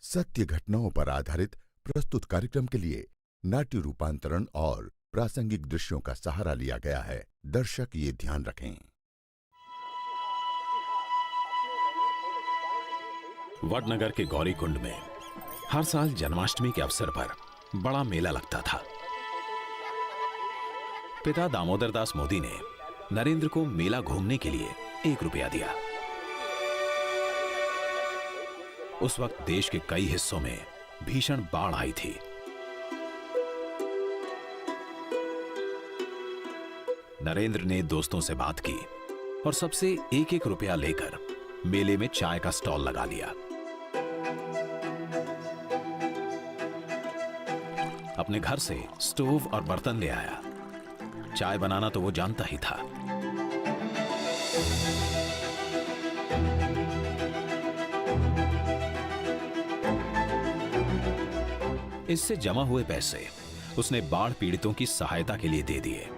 सत्य घटनाओं पर आधारित प्रस्तुत कार्यक्रम के लिए नाट्य रूपांतरण और प्रासंगिक दृश्यों का सहारा लिया गया है। दर्शक ये ध्यान रखें। वडनगर के गौरीकुंड में हर साल जन्माष्टमी के अवसर पर बड़ा मेला लगता था। पिता दामोदर दास मोदी ने नरेंद्र को मेला घूमने के लिए 1 रुपया दिया। उस वक्त देश के कई हिस्सों में भीषण बाढ़ आई थी। नरेंद्र ने दोस्तों से बात की और सबसे 1-1 रुपया लेकर मेले में चाय का स्टॉल लगा लिया। अपने घर से स्टोव और बर्तन ले आया। चाय बनाना तो वो जानता ही था। इससे जमा हुए पैसे उसने बाढ़ पीड़ितों की सहायता के लिए दे दिए।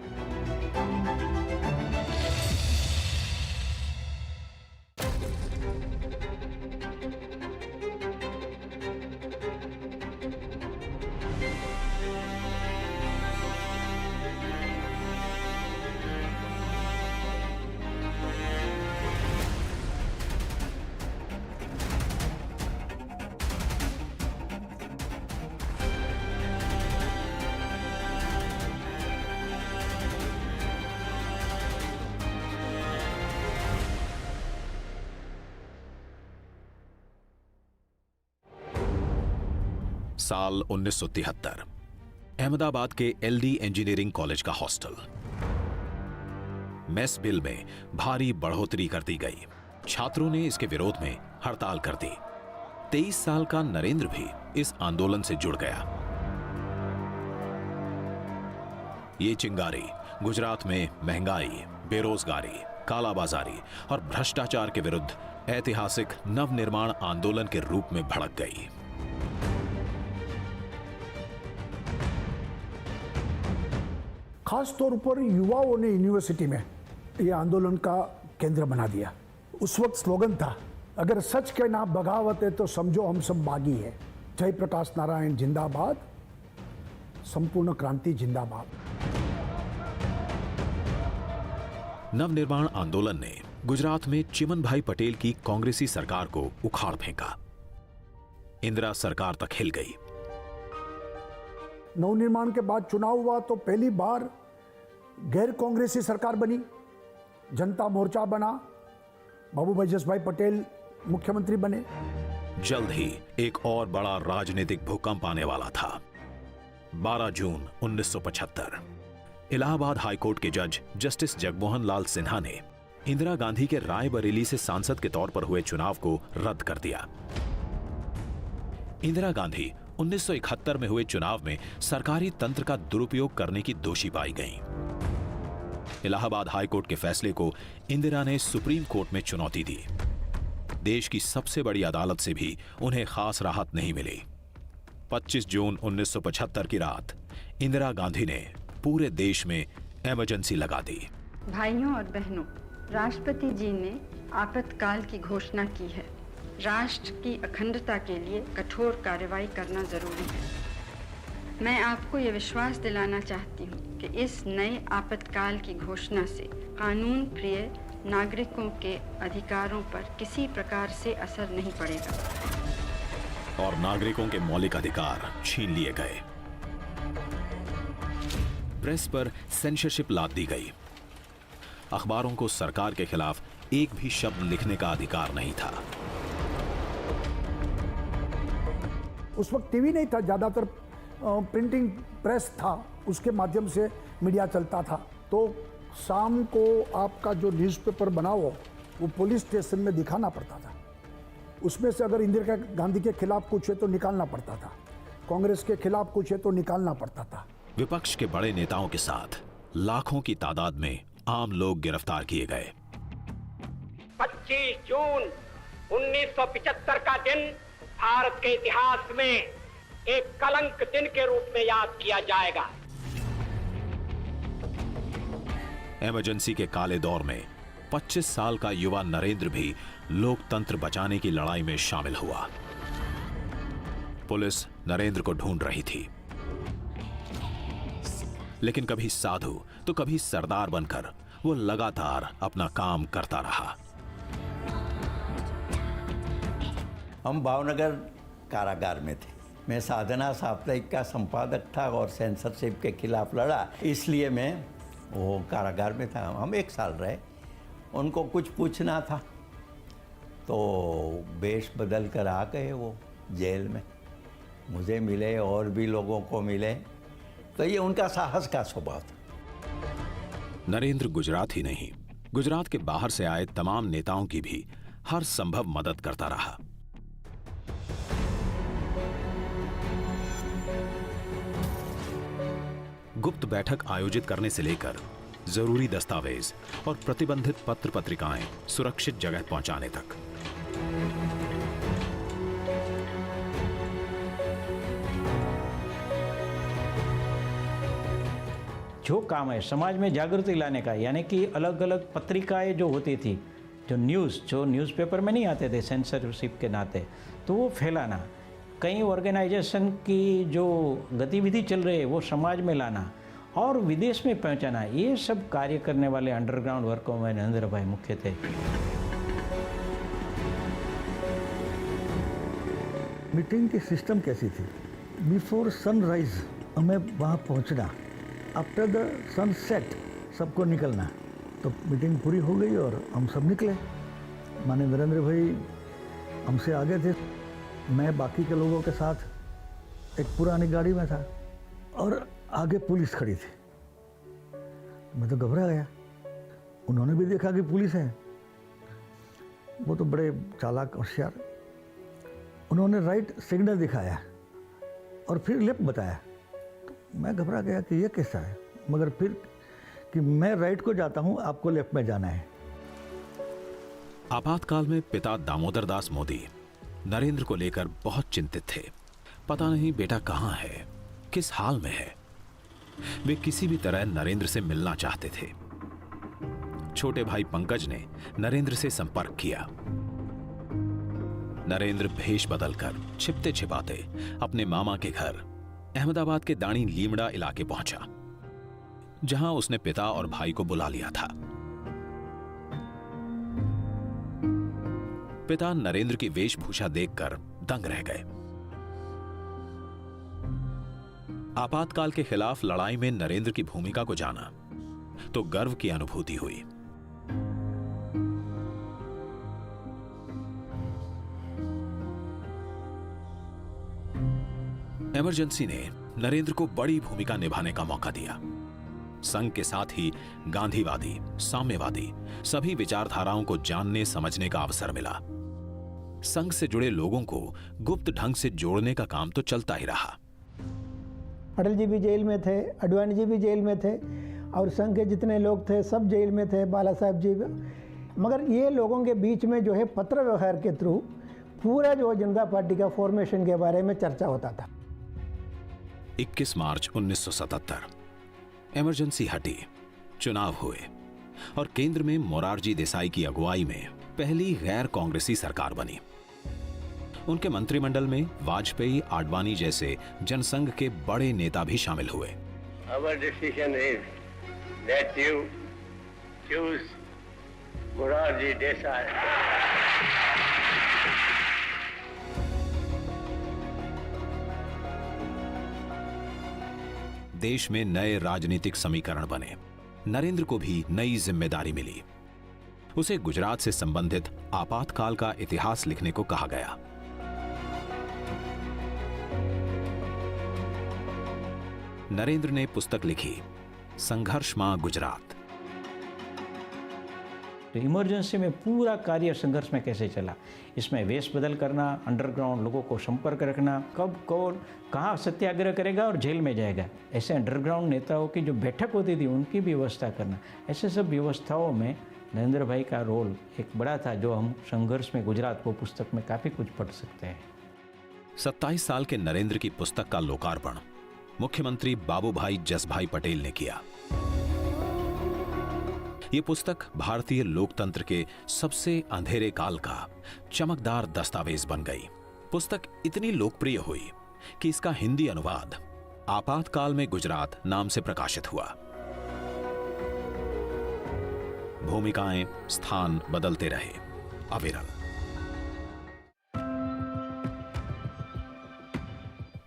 साल 1973 अहमदाबाद के एलडी इंजीनियरिंग कॉलेज का हॉस्टल। मेस बिल में भारी बढ़ोतरी कर दी गई। छात्रों ने इसके विरोध में हड़ताल कर दी। 23 साल का नरेंद्र भी इस आंदोलन से जुड़ गया। ये चिंगारी गुजरात में महंगाई, बेरोजगारी, कालाबाजारी और भ्रष्टाचार के विरुद्ध ऐतिहासिक नवनिर्माण आंदोलन के रूप में भड़क गई। खास तौर पर युवाओं ने यूनिवर्सिटी में यह आंदोलन का केंद्र बना दिया। उस वक्त स्लोगन था, अगर सच के नाम बगावत है तो समझो हम सब बागी है। जयप्रकाश नारायण जिंदाबाद, संपूर्ण क्रांति जिंदाबाद। नवनिर्माण आंदोलन ने गुजरात में चिमनभाई पटेल की कांग्रेसी सरकार को उखाड़ फेंका। इंदिरा सरकार तक हिल गई। नवनिर्माण के बाद चुनाव हुआ तो पहली बार गैर कांग्रेसी सरकार बनी, जनता मोर्चा बना, बाबूभाई जसभाई पटेल मुख्यमंत्री बने। जल्द ही एक और बड़ा राजनीतिक भूकंप आने वाला था। 12 जून 1975 इलाहाबाद हाईकोर्ट के जज जस्टिस जगमोहन लाल सिन्हा ने इंदिरा गांधी के रायबरेली से सांसद के तौर पर हुए चुनाव को रद्द कर दिया। इंदिरा गांधी 1971 में हुए चुनाव में सरकारी तंत्र का दुरुपयोग करने की दोषी पाई गईं। इलाहाबाद हाईकोर्ट के फैसले को इंदिरा ने सुप्रीम कोर्ट में चुनौती दी। देश की सबसे बड़ी अदालत से भी उन्हें खास राहत नहीं मिली। 25 जून 1975 की रात इंदिरा गांधी ने पूरे देश में इमरजेंसी लगा दी। भाइयों और बहनों, राष्ट्रपति जी ने आपातकाल की घोषणा की है। राष्ट्र की अखंडता के लिए कठोर कार्रवाई करना जरूरी है। मैं आपको ये विश्वास दिलाना चाहती हूँ कि इस नए आपातकाल की घोषणा से कानून प्रिय नागरिकों के अधिकारों पर किसी प्रकार से असर नहीं पड़ेगा और नागरिकों के मौलिक अधिकार छीन लिए गए। प्रेस पर सेंसरशिप लाद दी गई। अखबारों को सरकार के खिलाफ एक भी शब्द लिखने का अधिकार नहीं था। उस वक्त टीवी नहीं था, ज्यादातर प्रिंटिंग प्रेस था, उसके माध्यम से मीडिया चलता था। तो शाम को आपका जो न्यूज़पेपर बना हो वो पुलिस स्टेशन में दिखाना पड़ता था। उसमें से अगर इंदिरा गांधी के खिलाफ कुछ है तो निकालना पड़ता था, कांग्रेस के खिलाफ कुछ है तो निकालना पड़ता था। विपक्ष के बड़े नेताओं के साथ लाखों की तादाद में आम लोग गिरफ्तार किए गए। 25 जून 1975 का दिन भारत के इतिहास में एक कलंक दिन के रूप में याद किया जाएगा। इमरजेंसी के काले दौर में 25 साल का युवा नरेंद्र भी लोकतंत्र बचाने की लड़ाई में शामिल हुआ। पुलिस नरेंद्र को ढूंढ रही थी, लेकिन कभी साधु तो कभी सरदार बनकर वो लगातार अपना काम करता रहा। हम भावनगर कारागार में थे। मैं साधना साप्ताहिक का संपादक था और सेंसरशिप के खिलाफ लड़ा, इसलिए मैं वो कारागार में था। हम 1 साल रहे। उनको कुछ पूछना था तो वेश बदल कर आ गए वो जेल में। मुझे मिले और भी लोगों को मिले, तो ये उनका साहस का स्वभाव था। नरेंद्र गुजरात ही नहीं, गुजरात के बाहर से आए तमाम नेताओं की भी हर संभव मदद करता रहा। गुप्त बैठक आयोजित करने से लेकर जरूरी दस्तावेज और प्रतिबंधित पत्र पत्रिकाएं सुरक्षित जगह पहुंचाने तक। जो काम है समाज में जागृति लाने का, यानी कि अलग अलग पत्रिकाएं जो होती थी, जो न्यूज़पेपर में नहीं आते थे सेंसरशिप के नाते, तो वो फैलाना, कई ऑर्गेनाइजेशन की जो गतिविधि चल रही है वो समाज में लाना और विदेश में पहुंचाना, ये सब कार्य करने वाले अंडरग्राउंड वर्कों में नरेंद्र भाई मुख्य थे। मीटिंग की सिस्टम कैसी थी? बिफोर सनराइज हमें वहाँ पहुँचना, आफ्टर द सनसेट सबको निकलना। तो मीटिंग पूरी हो गई और हम सब निकले। माने नरेंद्र भाई हमसे आगे थे, मैं बाकी के लोगों के साथ एक पुरानी गाड़ी में था और आगे पुलिस खड़ी थी। मैं तो घबरा गया। उन्होंने भी देखा कि पुलिस है। वो तो बड़े चालाक होशियार। उन्होंने राइट सिग्नल दिखाया और फिर लेफ्ट बताया। तो मैं घबरा गया कि ये कैसा है, मगर फिर कि मैं राइट को जाता हूँ, आपको लेफ्ट में जाना है। आपातकाल में पिता दामोदर दास मोदी नरेंद्र को लेकर बहुत चिंतित थे। पता नहीं बेटा कहाँ है, किस हाल में है। वे किसी भी तरह नरेंद्र से मिलना चाहते थे। छोटे भाई पंकज ने नरेंद्र से संपर्क किया। नरेंद्र भेष बदलकर छिपते छिपाते अपने मामा के घर अहमदाबाद के दाणी लीमड़ा इलाके पहुंचा, जहां उसने पिता और भाई को बुला लिया था। पिता नरेंद्र की वेशभूषा देखकर दंग रह गए। आपातकाल के खिलाफ लड़ाई में नरेंद्र की भूमिका को जाना तो गर्व की अनुभूति हुई। इमरजेंसी ने नरेंद्र को बड़ी भूमिका निभाने का मौका दिया। संघ के साथ ही गांधीवादी, साम्यवादी सभी विचारधाराओं को जानने समझने का अवसर मिला। संघ से जुड़े लोगों को गुप्त ढंग से जोड़ने का काम तो चलता ही रहा। अटल जी भी जेल में थे, अडवाणी जी भी जेल में थे और संघ के जितने लोग थे सब जेल में थे, बाला साहब जी भी। मगर ये लोगों के बीच में जो है पत्र व्यवहार के थ्रू पूरा जो जनता पार्टी का फॉर्मेशन के बारे में चर्चा होता था। 21 मार्च 1977 इमरजेंसी हटी, चुनाव हुए और केंद्र में मोरारजी देसाई की अगुवाई में पहली गैर कांग्रेसी सरकार बनी। उनके मंत्रिमंडल में वाजपेयी, आडवाणी जैसे जनसंघ के बड़े नेता भी शामिल हुए। Our decision is that you choose Morarji Desai. देश में नए राजनीतिक समीकरण बने। नरेंद्र को भी नई जिम्मेदारी मिली। उसे गुजरात से संबंधित आपातकाल का इतिहास लिखने को कहा गया। नरेंद्र ने पुस्तक लिखी, संघर्ष मां गुजरात। इमरजेंसी में पूरा कार्य संघर्ष में कैसे चला, इसमें वेश बदल करना, अंडरग्राउंड लोगों को संपर्क रखना, कब कौन कहाँ सत्याग्रह करेगा और जेल में जाएगा, ऐसे अंडरग्राउंड नेताओं की जो बैठक होती थी उनकी भी व्यवस्था करना, ऐसे सब व्यवस्थाओं में नरेंद्र भाई का रोल एक बड़ा था, जो हम संघर्ष में गुजरात को पुस्तक में काफ़ी कुछ पढ़ सकते हैं। 27 साल के नरेंद्र की पुस्तक का लोकार्पण मुख्यमंत्री बाबूभाई जसभाई पटेल ने किया। यह पुस्तक भारतीय लोकतंत्र के सबसे अंधेरे काल का चमकदार दस्तावेज बन गई। पुस्तक इतनी लोकप्रिय हुई कि इसका हिंदी अनुवाद आपातकाल में गुजरात नाम से प्रकाशित हुआ। भूमिकाएं, स्थान बदलते रहे, अविरल।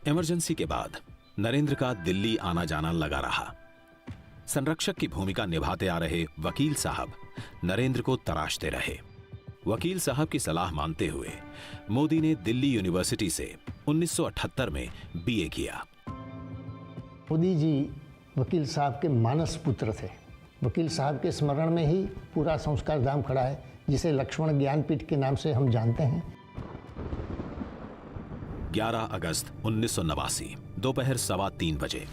इमरजेंसी के बाद नरेंद्र का दिल्ली आना जाना लगा रहा। संरक्षक की भूमिका निभाते आ रहे वकील साहब नरेंद्र को तराशते रहे। वकील साहब की सलाह मानते हुए मोदी ने दिल्ली यूनिवर्सिटी से 1978 में बीए किया। मोदी जी वकील साहब के मानस पुत्र थे। वकील साहब के स्मरण में ही पूरा संस्कार धाम खड़ा है, जिसे लक्ष्मण ज्ञानपीठ के नाम से हम जानते हैं। 11 अगस्त 1989 दोपहर 3:15 बजे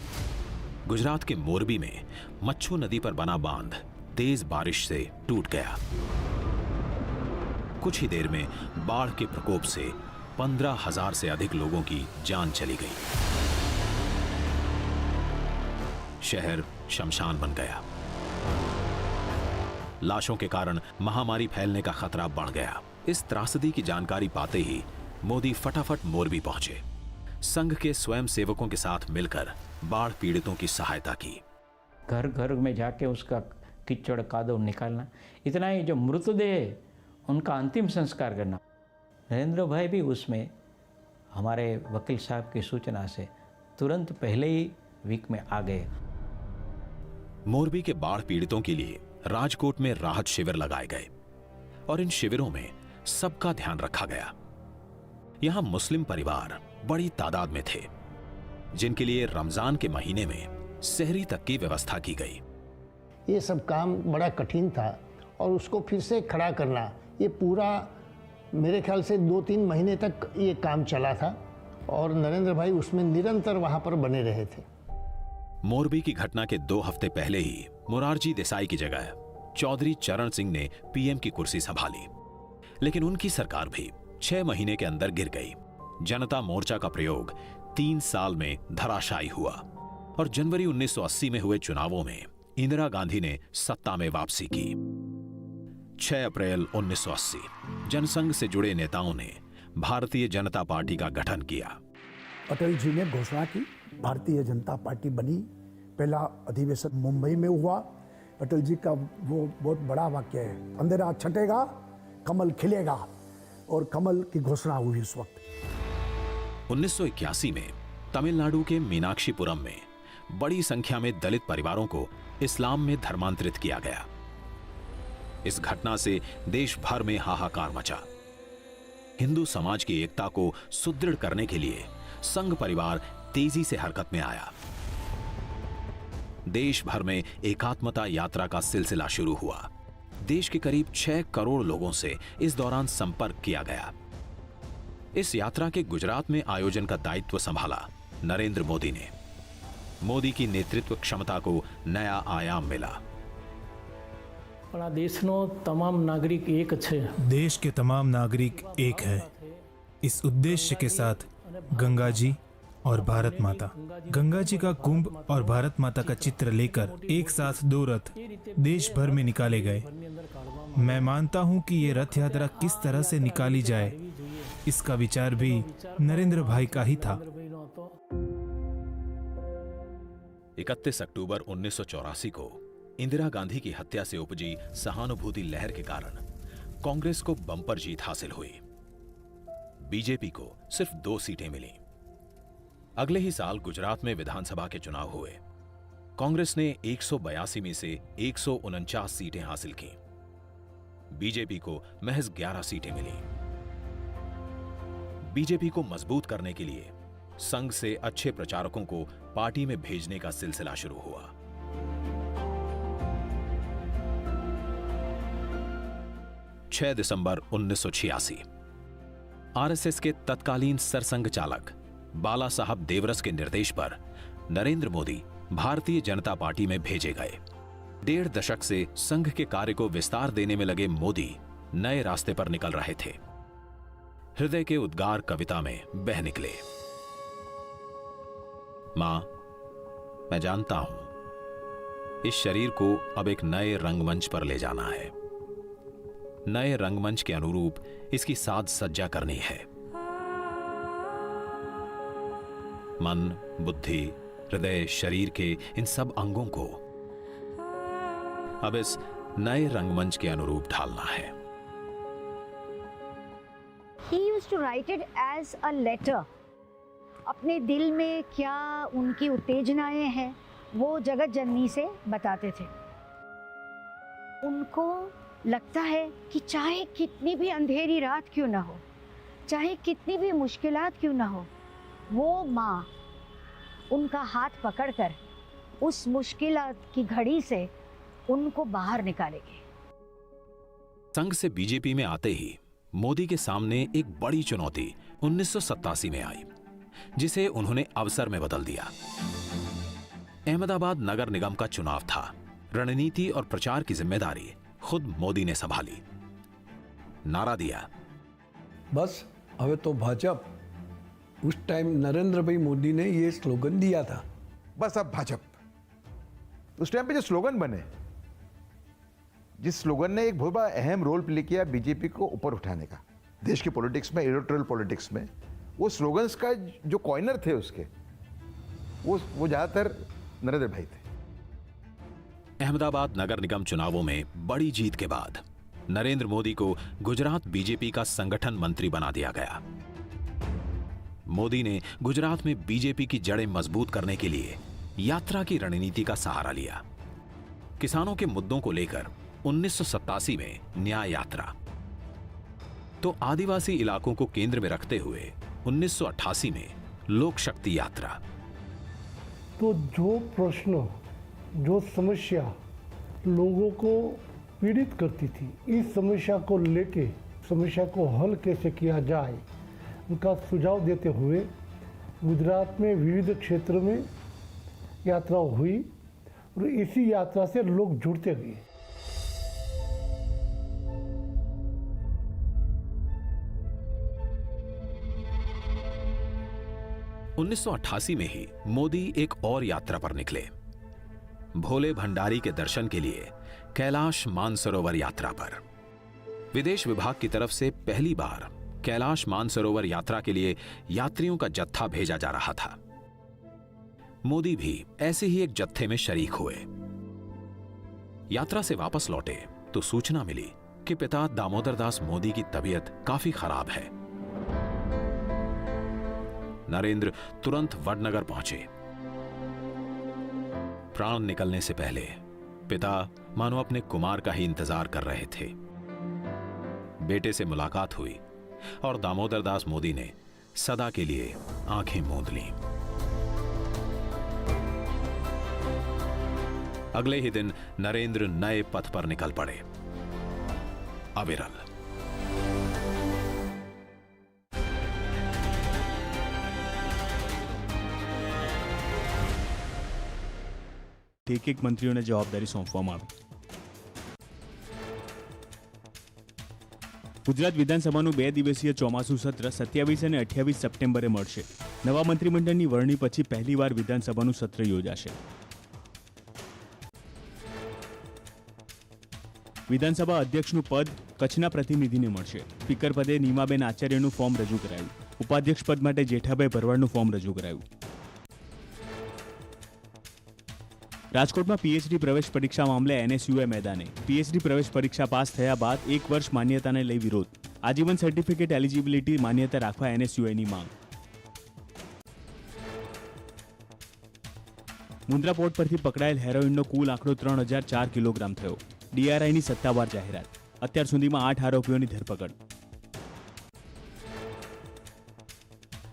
गुजरात के मोरबी में मच्छू नदी पर बना बांध तेज बारिश से टूट गया। कुछ ही देर में बाढ़ के प्रकोप से 15,000 से अधिक लोगों की जान चली गई। शहर शमशान बन गया। लाशों के कारण महामारी फैलने का खतरा बढ़ गया। इस त्रासदी की जानकारी पाते ही मोदी फटाफट मोरबी पहुंचे। संघ के स्वयं सेवकों के साथ मिलकर बाढ़ पीड़ितों की सहायता की। घर घर में जाके उसका कीचड़ कादव निकालना, इतना ही जो मृतदेह उनका अंतिम संस्कार करना। नरेंद्र भाई भी उसमें हमारे वकील साहब की सूचना से तुरंत पहले ही वीक में आ गए। मोरबी के बाढ़ पीड़ितों के लिए राजकोट में राहत शिविर लगाए गए और इन शिविरों में सबका ध्यान रखा गया। यहां मुस्लिम परिवार बड़ी तादाद में थे, जिनके लिए रमजान के महीने में सहरी तक की व्यवस्था की गई। ये सब काम बड़ा कठिन था और उसको फिर से खड़ा करना, ये पूरा मेरे ख्याल से 2-3 महीने तक ये काम चला था और नरेंद्र भाई उसमें निरंतर वहां पर बने रहे थे। मोरबी की घटना के 2 हफ्ते पहले ही मोरारजी देसाई की जगह चौधरी चरण सिंह ने पीएम की कुर्सी संभाली, लेकिन उनकी सरकार भी 6 महीने के अंदर गिर गई। जनता मोर्चा का प्रयोग 3 साल में धराशायी हुआ और जनवरी 1980 में हुए चुनावों में इंदिरा गांधी ने सत्ता में वापसी की। 6 अप्रैल 1980 जनसंघ से जुड़े नेताओं ने भारतीय जनता पार्टी का गठन किया। अटल जी ने घोषणा की, भारतीय जनता पार्टी बनी। पहला अधिवेशन मुंबई में हुआ। अटल जी का वो बहुत बड़ा वाक्य है, अंधेरा छटेगा कमल खिलेगा, और कमल की घोषणा हुई उस वक्त। 1981 में तमिलनाडु के मीनाक्षीपुरम में बड़ी संख्या में दलित परिवारों को इस्लाम में धर्मांतरित किया गया। इस घटना से देश भर में हाहाकार मचा। हिंदू समाज की एकता को सुदृढ़ करने के लिए संघ परिवार तेजी से हरकत में आया। देश भर में एकात्मता यात्रा का सिलसिला शुरू हुआ। देश के करीब 6 करोड़ लोगों से इस दौरान संपर्क किया गया। इस यात्रा के गुजरात में आयोजन का दायित्व संभाला नरेंद्र मोदी ने। मोदी की नेतृत्व क्षमता को नया आयाम मिला। देशनो तमाम नागरिक एक छे। देश के तमाम नागरिक एक है। इस उद्देश्य के साथ गंगा जी और भारत माता, गंगा जी का कुंभ और भारत माता का चित्र लेकर एक साथ 2 रथ देश भर में निकाले गए। मैं मानता हूं कि ये रथ यात्रा किस तरह से निकाली जाए, इसका विचार भी नरेंद्र भाई का ही था। 31 अक्टूबर 1984 को इंदिरा गांधी की हत्या से उपजी सहानुभूति लहर के कारण कांग्रेस को बम्पर जीत हासिल हुई। बीजेपी को सिर्फ 2 सीटें मिली। अगले ही साल गुजरात में विधानसभा के चुनाव हुए। कांग्रेस ने 182 में से 149 सीटें हासिल की। बीजेपी को महज 11 सीटें मिली। बीजेपी को मजबूत करने के लिए संघ से अच्छे प्रचारकों को पार्टी में भेजने का सिलसिला शुरू हुआ। छह दिसंबर 1986 आरएसएस के तत्कालीन सरसंघ चालक बाला साहब देवरस के निर्देश पर नरेंद्र मोदी भारतीय जनता पार्टी में भेजे गए। 1.5 दशक से संघ के कार्य को विस्तार देने में लगे मोदी नए रास्ते पर निकल रहे थे। हृदय के उद्गार कविता में बह निकले। मां, मैं जानता हूं इस शरीर को अब एक नए रंगमंच पर ले जाना है। नए रंगमंच के अनुरूप इसकी साज सज्जा करनी है। मन, बुद्धि, हृदय, शरीर के इन सब अंगों को अब इस नए रंगमंच के अनुरूप ढालना है। He used to write it as a letter. अपने दिल में क्या उनकी उत्तेजनाएं हैं वो जगत जननी से बताते थे। उनको लगता है कि चाहे कितनी भी अंधेरी रात क्यों ना हो, चाहे कितनी भी मुश्किलात क्यों ना हो, वो माँ उनका हाथ पकड़कर उस मुश्किलात की घड़ी से उनको बाहर निकालेगी। संघ से बीजेपी में आते ही मोदी के सामने एक बड़ी चुनौती 1987 में आई, जिसे उन्होंने अवसर में बदल दिया। अहमदाबाद नगर निगम का चुनाव था। रणनीति और प्रचार की जिम्मेदारी खुद मोदी ने संभाली। नारा दिया, बस हवे तो भाजप। उस टाइम नरेंद्र भाई मोदी ने ये स्लोगन दिया था, बस अब भाजप। उस टाइम पे जो स्लोगन बने, जिस स्लोगन ने एक बहुत बड़ा अहम रोल प्ले किया बीजेपी को ऊपर उठाने का देश के पॉलिटिक्स में, इलेक्टोरल पॉलिटिक्स में, वो स्लोगन्स का जो कॉइनर थे उसके, वो ज्यादातर नरेंद्र भाई थे। अहमदाबाद नगर निगम चुनावों में बड़ी जीत के बाद नरेंद्र मोदी को गुजरात बीजेपी का संगठन मंत्री बना दिया गया। मोदी ने गुजरात में बीजेपी की जड़ें मजबूत करने के लिए यात्रा की रणनीति का सहारा लिया। किसानों के मुद्दों को लेकर 1987 में न्याय यात्रा, तो आदिवासी इलाकों को केंद्र में रखते हुए 1988 में लोक शक्ति यात्रा। तो जो प्रश्न, जो समस्या लोगों को पीड़ित करती थी, इस समस्या को लेके समस्या को हल कैसे किया जाए, उनका सुझाव देते हुए गुजरात में विविध क्षेत्रों में यात्रा हुई और इसी यात्रा से लोग जुड़ते गए। उन्नीस में ही मोदी एक और यात्रा पर निकले। भोले भंडारी के दर्शन के लिए कैलाश मानसरोवर यात्रा पर। विदेश विभाग की तरफ से पहली बार कैलाश मानसरोवर यात्रा के लिए यात्रियों का जत्था भेजा जा रहा था। मोदी भी ऐसे ही एक जत्थे में शरीक हुए। यात्रा से वापस लौटे तो सूचना मिली कि पिता दामोदर दास मोदी की तबीयत काफी खराब है। नरेंद्र तुरंत वडनगर पहुंचे। प्राण निकलने से पहले पिता मानो अपने कुमार का ही इंतजार कर रहे थे। बेटे से मुलाकात हुई और दामोदर दास मोदी ने सदा के लिए आंखें मूंद लीं। अगले ही दिन नरेंद्र नए पथ पर निकल पड़े, अविरल। એક મંત્રીઓને જવાબદારી સોંપવામાં આવી। ગુજરાત વિધાનસભાનું 2 દિવસીય ચોમાસુ સત્ર 27 અને 28 સપ્ટેમ્બરે મળશે। નવા મંત્રીમંડળની વરણી પછી પહેલીવાર વિધાનસભાનું સત્ર યોજાશે। વિધાનસભા અધ્યક્ષનું પદ કચ્છના પ્રતિનિધિને મળશે। સ્પીકર પદે નીમાબેન આચાર્યનું ફોર્મ રજૂ કરાયું। ઉપાધ્યક્ષ પદ માટે જેઠાભાઈ ભરવાડનું ફોર્મ રજૂ કરાયું। રાજકોટમાં પીએચડી પ્રવેશ પરીક્ષા મામલે એનએસયુએ મેદાને। પીએચડી પ્રવેશ પરીક્ષા પાસ થયા બાદ 1 વર્ષ માન્યતાને લઈ વિરોધ। આજીવન સર્ટિફિકેટ એલિજિબિલિટી માન્યતા રાખવા એનએસયુએની માંગ। મુન્દ્રા પોર્ટ પરથી પકડાયેલ હેરોઇનનો કુલ આંકડો 3004 કિલોગ્રામ થયો। ડીઆરઆઈની સત્તાવાર જાહેરાત। અત્યાર સુધીમાં 8 આરોપીઓની ધરપકડ।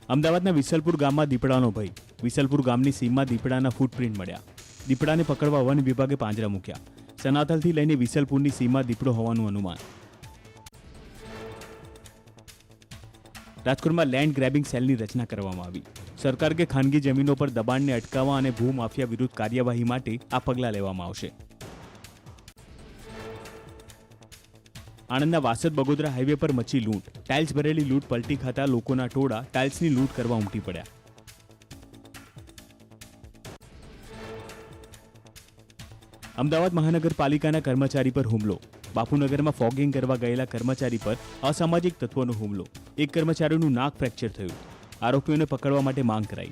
અમદાવાદના વિસલપુર ગામમાં દીપડાનો ભય। વિસલપુર ગામની સીમમાં દીપડાના ફૂટપ્રિન્ટ મળ્યા। દીપડાને પકડવા વન વિભાગે પાંજરા મૂક્યા। સનાતલથી લઈને વિસલપુરની સીમા દીપડો હોવાનું અનુમાન। રાજકોટમાં લેન્ડ ગ્રેબિંગ સેલની રચના કરવામાં આવી। સરકાર કે ખાનગી જમીનો પર દબાણને અટકાવવા અને ભૂમાફિયા વિરુદ્ધ કાર્યવાહી માટે આ પગલાં લેવામાં આવશે। આણંદના વાસદ બગોદરા હાઈવે પર મચી લૂંટ। ટાઇલ્સ ભરેલી લૂંટ પલટી ખાતા લોકોના ટોળા ટાઇલ્સની લૂંટ કરવા ઉમટી પડ્યા। અમદાવાદ મહાનગરપાલિકાના કર્મચારી પર હુમલો। બાપુનગરમાં ફોગિંગ કરવા ગયેલા કર્મચારી પર અસામાજિક તત્વોનો હુમલો। એક કર્મચારીનું નાક ફ્રેક્ચર થયું। આરોપીઓને પકડવા માટે માંગ કરાઈ।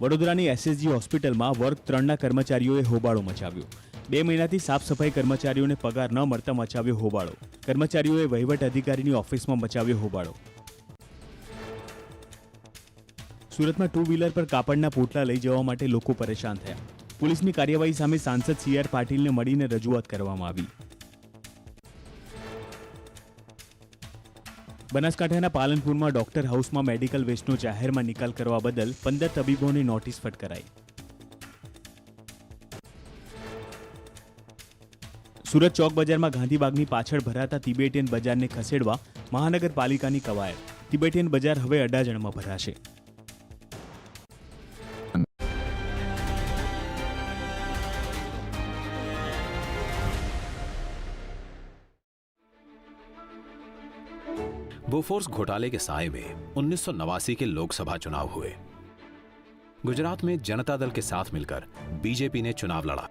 વડોદરાની એસએસજી હોસ્પિટલમાં વર્ગ 3ના કર્મચારીઓએ હોબાળો મચાવ્યો. 2 મહિનાથી સાફ સફાઈ કર્મચારીઓને પગાર ન મળતા મચાવ્યો હોબાળો. કર્મચારીઓએ વહીવટ અધિકારીની ઓફિસમાં મચાવ્યો હોબાળો. સુરતમાં 2 વ્હીલર પર કાપડના પોટલા લઈ જવા માટે લોકો પરેશાન થયા. પોલીસની કાર્યવાહી સામે સાંસદ CR પાટીલને મળીને રજૂઆત કરવામાં આવી. બનાસકાંઠાના પાલનપુરમાં ડોક્ટર હાઉસમાં મેડિકલ વેસ્ટનો જાહેરમાં નિકાલ કરવા બદલ 15 તબીબોને નોટિસ ફટકારાઈ. સુરત ચોક બજારમાં ગાંધીબાગની પાછળ ભરાતા તિબેટિયન બજારને ખસેડવા મહાનગરપાલિકાની કવાયત. તિબેટિયન બજાર હવે અડાજણમાં ભરાશે. बोफोर्स घोटाले के साए में 1989 के लोकसभा चुनाव हुए. गुजरात में जनता दल के साथ मिलकर बीजेपी ने चुनाव लड़ा.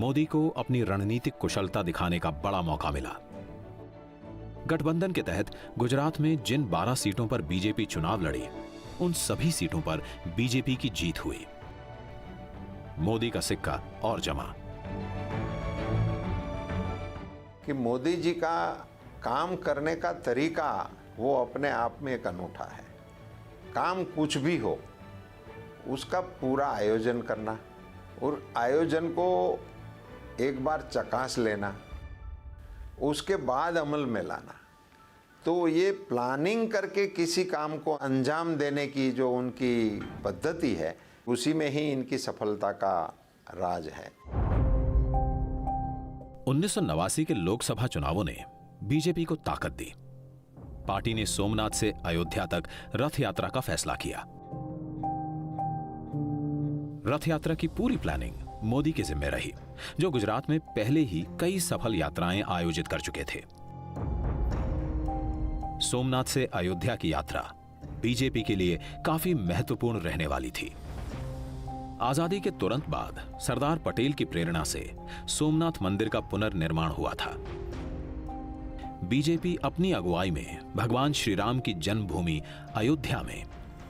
मोदी को अपनी रणनीतिक कुशलता दिखाने का बड़ा मौका मिला. गठबंधन के तहत गुजरात में जिन 12 सीटों पर बीजेपी चुनाव लड़ी, उन सभी सीटों पर बीजेपी की जीत हुई. मोदी का सिक्का और जमा. कि मोदी जी का काम करने का तरीका वो अपने आप में एक अनूठा है. काम कुछ भी हो, उसका पूरा आयोजन करना और आयोजन को एक बार चकास लेना, उसके बाद अमल में लाना. तो ये प्लानिंग करके किसी काम को अंजाम देने की जो उनकी पद्धति है, उसी में ही इनकी सफलता का राज है. 1989 के लोकसभा चुनावों ने बीजेपी को ताकत दी. पार्टी ने सोमनाथ से अयोध्या तक रथ यात्रा का फैसला किया. रथ यात्रा की पूरी प्लानिंग मोदी के जिम्मे रही, जो गुजरात में पहले ही कई सफल यात्राएं आयोजित कर चुके थे. सोमनाथ से अयोध्या की यात्रा बीजेपी के लिए काफी महत्वपूर्ण रहने वाली थी. आजादी के तुरंत बाद सरदार पटेल की प्रेरणा से सोमनाथ मंदिर का पुनर्निर्माण हुआ था. बीजेपी अपनी अगुवाई में भगवान श्री राम की जन्मभूमि अयोध्या में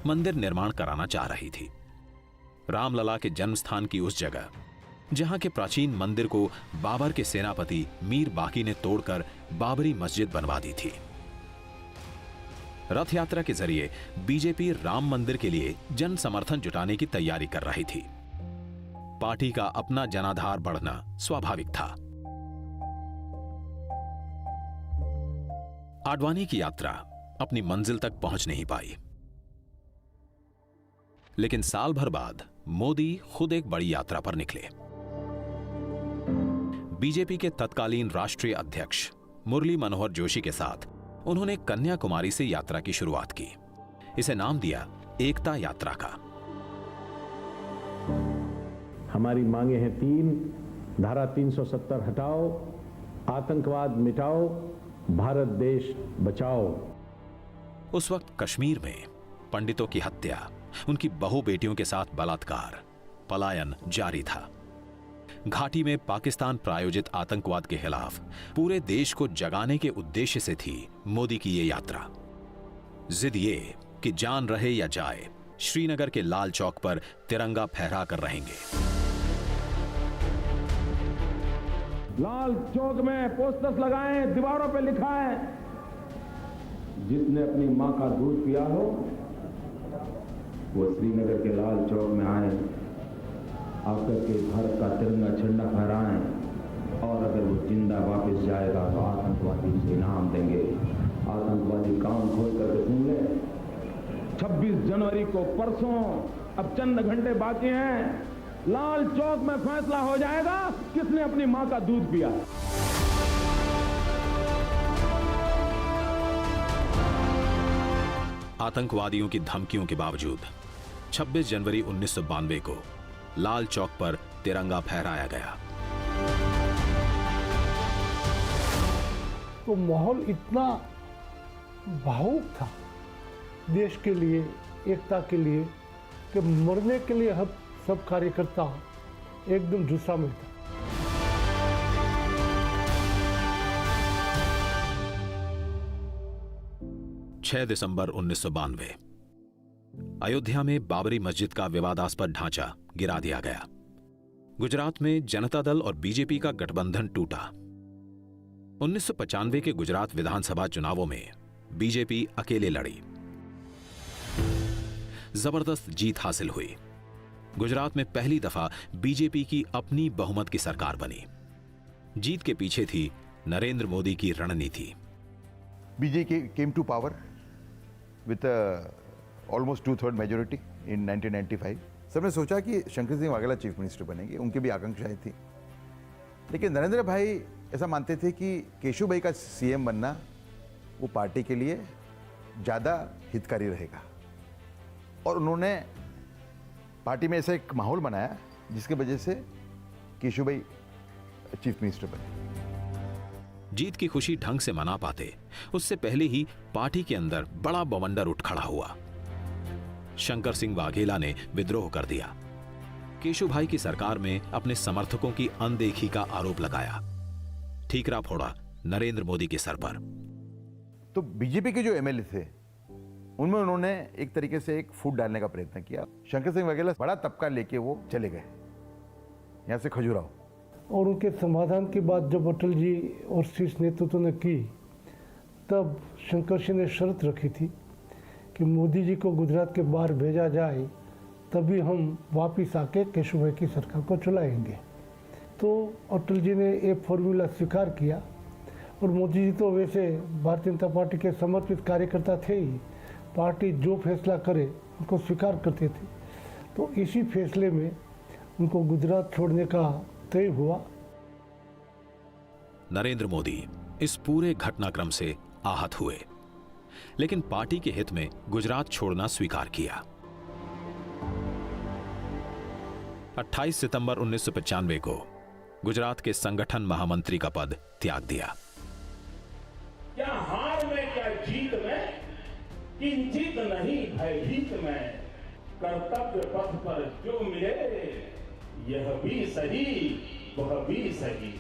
मंदिर निर्माण कराना चाह रही थी. रामलला के जन्म स्थान की उस जगह, जहां के प्राचीन मंदिर को बाबर के सेनापति मीर बाकी ने तोड़कर बाबरी मस्जिद बनवा दी थी. रथ यात्रा के जरिए बीजेपी राम मंदिर के लिए जन समर्थन जुटाने की तैयारी कर रही थी. पार्टी का अपना जनाधार बढ़ना स्वाभाविक था. आडवाणी की यात्रा अपनी मंजिल तक पहुंच नहीं पाई, लेकिन साल भर बाद मोदी खुद एक बड़ी यात्रा पर निकले. बीजेपी के तत्कालीन राष्ट्रीय अध्यक्ष मुरली मनोहर जोशी के साथ उन्होंने कन्याकुमारी से यात्रा की शुरुआत की. इसे नाम दिया एकता यात्रा का. हमारी मांगे हैं 3. धारा 370 हटाओ, आतंकवाद मिटाओ, भारत देश बचाओ. उस वक्त कश्मीर में पंडितों की हत्या, उनकी बहु बेटियों के साथ बलात्कार, पलायन जारी था. घाटी में पाकिस्तान प्रायोजित आतंकवाद के खिलाफ पूरे देश को जगाने के उद्देश्य से थी मोदी की ये यात्रा. जिद ये कि जान रहे या जाए, श्रीनगर के लाल चौक पर तिरंगा फहरा कर रहेंगे. लाल चौक में पोस्टर्स लगाएं, दीवारों पे लिखा है, जिसने अपनी मां का दूध पिया हो वो श्रीनगर के लाल चौक में आए, आकर के भारत का तिरंगा झंडा फहराएं, और अगर वो जिंदा वापस जाएगा तो आतंकवादी से इनाम देंगे. आतंकवादी कान खोल करके सुन ले. 26 जनवरी को परसों, अब चंद घंटे बाकी हैं, लाल चौक में फैसला हो जाएगा किसने अपनी मां का दूध पिया. आतंकवादियों की धमकियों के बावजूद 26 जनवरी 1992 को लाल चौक पर तिरंगा फहराया गया. तो माहौल इतना भावुक था देश के लिए, एकता के लिए, कि मरने के लिए हम सब कार्यकर्ता एकदम जुस्सा में था. दिसंबर 1992 अयोध्या में बाबरी मस्जिद का विवादास्पद ढांचा गिरा दिया गया। गुजरात में जनता दल और बीजेपी का गठबंधन टूटा। 1995 के गुजरात विधानसभा चुनावों में बीजेपी अकेले लड़ी। जबरदस्त जीत हासिल हुई। गुजरात में पहली दफा बीजेपी की अपनी बहुमत की सरकार बनी। जीत के पीछे थी नरेंद्र मोदी की रणनीति। BJP came to power with almost 2/3 majority in 1995। सबने सोचा कि शंकर सिंह वाघेला चीफ मिनिस्टर बनेंगे, उनकी भी आकांक्षाएं थी। लेकिन नरेंद्र भाई ऐसा मानते थे कि केशुभाई का सीएम बनना वो पार्टी के लिए ज़्यादा हितकारी रहेगा, और उन्होंने पार्टी में ऐसा एक माहौल बनाया जिसकी वजह से केशुभाई चीफ मिनिस्टर बने। जीत की खुशी ढंग से मना पाते उससे पहले ही पार्टी के अंदर बड़ा बवंडर उठ खड़ा हुआ। शंकर सिंह वाघेला ने विद्रोह कर दिया। केशुभाई की सरकार में अपने समर्थकों की अनदेखी का आरोप लगाया। ठीकरा फोड़ा नरेंद्र मोदी के सर पर। तो बीजेपी के जो एमएलए थे उनमें उन्होंने एक तरीके से एक फूट डालने का प्रयत्न किया। शंकर सिंह वाघेला बड़ा तबका लेके वो चले गए यहां से खजुराहो। और उनके समाधान की बात जब अटल जी और शीर्ष नेतृत्व ने की, तब शंकर सिंह ने शर्त रखी थी कि मोदी जी को गुजरात के बाहर भेजा जाए, तभी हम वापिस आके केशुभाई की सरकार को चलाएंगे। तो अटल जी ने ये फॉर्मूला स्वीकार किया, और मोदी जी तो वैसे भारतीय जनता पार्टी के समर्पित कार्यकर्ता थे ही। पार्टी जो फैसला करे उनको स्वीकार करते थे। तो इसी फैसले में उनको गुजरात छोड़ने का तय हुआ। नरेंद्र मोदी इस पूरे घटनाक्रम से आहत हुए, लेकिन पार्टी के हित में गुजरात छोड़ना स्वीकार किया। 28 सितंबर 1995 को गुजरात के संगठन महामंत्री का पद त्याग दिया। क्या हार में, क्या जीत में, किंचित नहीं भयभीत में, कर्तव्य पथ पर जो मिले यह भी सही वह भी सही।